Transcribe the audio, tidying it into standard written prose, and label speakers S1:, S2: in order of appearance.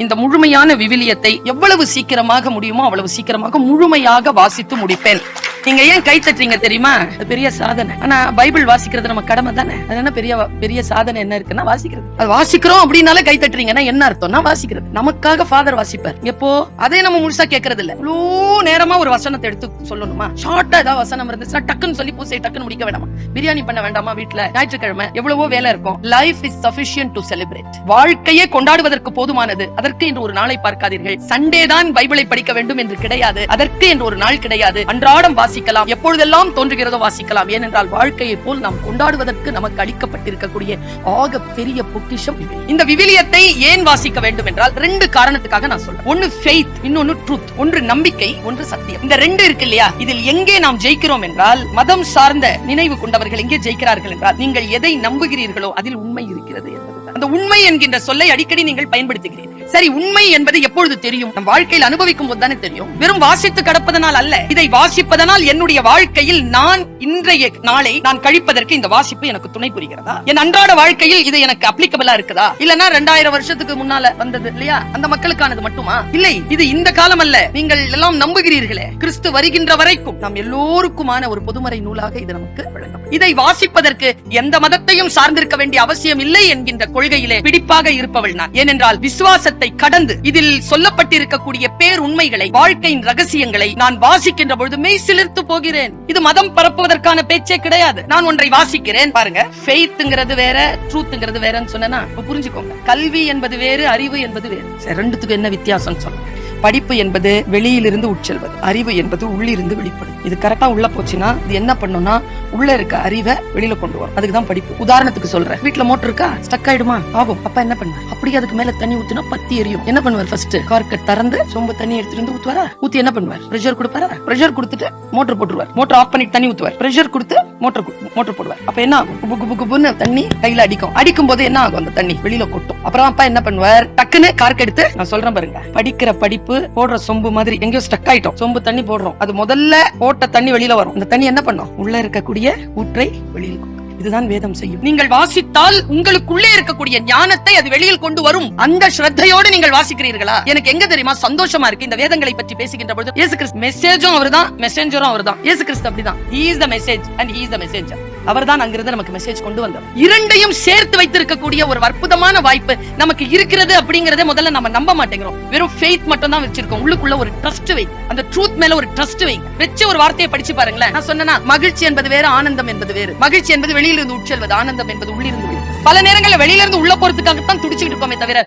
S1: இந்த முழுமையான விவிலியத்தை எவ்வளவு சீக்கிரமாக முடியுமோ அவ்வளவு சீக்கிரமாக முழுமையாக வாசித்து முடிப்பேன். நீங்க ஏன் கை தட்டுறீங்க தெரியுமா? பெரிய சாதனை. ஆனா பைபிள் வாசிக்கிறது நம்ம கடமை தானே. அது என்ன பெரிய சாதனை என்ன இருக்குன்னா வாசிக்கிறது. அது வாசிக்கிறோம் அப்படின்னாலே கை தட்டுறீங்கன்னா என்ன அர்த்தம்னா வாசிக்கிறது. நமக்காக ஃபாதர் வாசிப்பார். எப்போ அதே நம்ம முழுசா கேட்கறது இல்ல. இவ்வளோ நேரமா ஒரு வசனத்தை எடுத்து சொல்லணுமா? ஷார்ட்டா ஏதாவது வசனம் இருந்துச்சுன்னா டக்குன்னு சொல்லி பூசை டக்குன்னு முடிக்க வேண்டாமா? பிரியாணி பண்ண வேண்டாமா? வீட்டுல ஞாயிற்றுக்கிழமை எவ்வளவோ வேலை இருக்கும். Life is sufficient to celebrate. வாழ்க்கையே கொண்டாடுவதற்கு போதுமானது. அதற்கு என்று ஒரு நாளை பார்க்காதீர்கள். சண்டே தான் பைபிளை படிக்க வேண்டும் என்று கிடையாது. அதற்கு என்று ஒரு நாள் கிடையாது. அன்றாடம் வாசிக்கலாம், எப்பொழுதெல்லாம் தோன்றுகிறதோ வாசிக்கலாம். ஏனென்றால் வாழ்க்கையை போல் நாம் கொண்டாடுவதற்கு நமக்கு அளிக்கப்பட்டிருக்கக்கூடிய ஆக பெரிய பொக்கிஷம் இந்த விவிலியத்தை. ஏன் வாசிக்க வேண்டும் என்றால் ரெண்டு காரணத்துக்காக நான் சொல்றேன். ஒன்னு ஃபெய்த், இன்னொன்னு ட்ரூத். ஒன்று நம்பிக்கை, ஒன்று சத்தியம். இந்த ரெண்டு இருக்கு இல்லையா? இதில் எங்கே நாம் ஜெயிக்கிறோம் என்றால், மதம் சார்ந்த நினைவு கொண்டவர்கள் எங்கே ஜெயிக்கிறார்கள் என்றால், நீங்கள் எதை நம்புகிறீர்களோ அதில் உண்மை இருக்கிறது என்பது. அந்த உண்மை என்கின்ற சொல்லை அடிக்கடி நீங்கள் பயன்படுத்துகிறீர்கள். சரி, உண்மை என்பது எப்பொழுது தெரியும்? நம் வாழ்க்கையில் அனுபவிக்கும் போது தானே தெரியும். வெறும் வாசித்து கடப்பதனால் அல்ல. இதை வாசிப்பதனால் என்னுடைய வாழ்க்கையில் நான் இன்றைய நாளை நான் கழிப்பதற்கு இந்த வாசிப்பு எனக்கு துணை புரிகிறதா? என் அன்றாட வாழ்க்கையில் இது எனக்கு அப்ளிகபிளா இருக்குதா? இல்லனா 2000 வருஷத்துக்கு முன்னால வந்தது இல்லையா, அந்த மக்களுக்கானது மட்டுமா? இல்லை, இது இந்த காலம் அல்ல. நீங்கள் எல்லாம் நம்புகிறீர்களே, கிறிஸ்து வருகின்ற வரைக்கும் நாம் எல்லோருக்குமான ஒரு பொதுமறை நூலாக இது நமக்கு வழங்கும். இதை வாசிப்பதற்கு எந்த மதத்தையும் சார்ந்திருக்க வேண்டிய அவசியம் இல்லை என்கின்ற கொள்கையிலே பிடிப்பாக இருப்பவள் நான். ஏனென்றால் விசுவாசத்தை கடந்து இதில் சொல்லப்பட்டிருக்கக்கூடிய பேர் உண்மைகளை, வாழ்க்கையின் ரகசியங்களை நான் வாசிக்கின்ற பொழுது மெய் சிலிர்த்து போகிறேன். இது மதம் பரப்புவதற்கான பேச்சே கிடையாது. நான் ஒன்றை வாசிக்கிறேன் பாருங்க. ஃபெய்த்ங்கிறது வேற, ட்ரூத்ங்கிறது வேறன்னு சொன்னா புரிஞ்சுக்கோங்க. கல்வி என்பது வேறு, அறிவு என்பது வேறு. ரெண்டுத்துக்கு என்ன வித்தியாசம் சொல்லுங்க. படிப்பு என்பது வெளியிலிருந்து உட்செல்வது, அறிவு என்பது உள்ளிருந்து வெளிப்படும். இது கரெக்டா உள்ள போச்சுன்னா இது என்ன பண்ணும்னா உள்ள இருக்க அறிவை வெளியில கொண்டு வரும். அதுக்குதான் படிப்பு. உதாரணத்துக்கு சொல்றேன், வீட்டுல மோட்டர் இருக்கா, ஸ்டக் ஆயிடுமா? ஆகும். அப்பா என்ன பண்ணுவார்? அப்படி அதுக்கு மேல தண்ணி ஊத்துனா பத்தி எரியும். என்ன பண்ணுவார்? ஃபர்ஸ்ட் கார்க்கெட் திறந்து சொம்பு தண்ணி எடுத்துட்டு வந்து ஊத்துவாரா? ஊத்தி என்ன பண்ணுவார்? பிரஷர் கொடுப்பாரா? பிரஷர் கொடுத்துட்டு மோட்டர் போட்டுருவார். மோட்டர் ஆஃப் பண்ணிட்டு தண்ணி ஊத்துவார். பிரஷர் கொடுத்து மோட்டர் போடுவார். அப்ப என்ன ஆகும்? குபுன்னு தண்ணி கையில அடிக்கும். அடிக்கும் போது என்ன ஆகும்? அந்த தண்ணி வெளியில கொட்டும். அப்புறம் அப்பா என்ன பண்ணுவார்? டக்குன்னு கார்க் எடுத்து, நான் சொல்றேன் பாருங்க, படிக்கிற படிப்பு போடுற சொம்பு மாதிரி எங்கேயோ ஸ்டக் ஆயிட்டோம். சொம்பு தண்ணி போடுறோம். அது முதல்ல போட்ட தண்ணி வெளியில வரும். அந்த தண்ணி என்ன பண்ணும்? உள்ள இருக்கக்கூடிய ஊற்றை வெளியில் கொண்டு. இதுதான் வேதம் செய்யும். நீங்கள் வாசித்தால் உங்களுக்குள்ளே இருக்கக்கூடிய ஞானத்தை அது வெளியில் கொண்டு வரும். அந்த ஸ்ரத்தையோடு நீங்கள் வாசிக்கிறீர்களா? எனக்கு எங்க தெரியுமா சந்தோஷமா இருக்கு இந்த வேதங்களை பற்றி பேசுகின்ற பொழுது. இயேசு கிறிஸ்து மெசேஜும் அவர்தான், மெசேஞ்சரும் அவர்தான். இயேசு கிறிஸ்து அப்படிதான். He is the message and he is the messenger. அவர்தான் அங்கிருந்து நமக்கு மெசேஜ் கொண்டு வந்தார். இரண்டையும் சேர்த்து வைத்திருக்கக்கூடிய ஒரு அற்புதமான வாய்ப்பு நமக்கு இருக்கிறது. அப்படிங்கறதே முதல்ல நம்ம நம்ப மாட்டேங்கிறோம். வெறும் ஃபெய்த் மட்டும் தான் வச்சிருக்கோம். உள்ளுக்குள்ள ஒரு ட்ரஸ்ட் வை, அந்த ட்ரூத் மேல ஒரு ட்ரஸ்ட் வை. வெச்சு ஒரு வார்த்தையை படிச்சு பாருங்களேன். நான் சொன்னேன்னா, மகிழ்ச்சி என்பது வேறு, ஆனந்தம் என்பது வேறு. மகிழ்ச்சி என்பது வெளியிலிருந்து உட்செல்வது, ஆனந்தம் என்பது உள்ளிருந்து வெளி. பல நேரங்களில் வெளியிலிருந்து உள்ள போறதுக்காகத்தான் துடிச்சுக்கிட்டு இருக்கோமே தவிர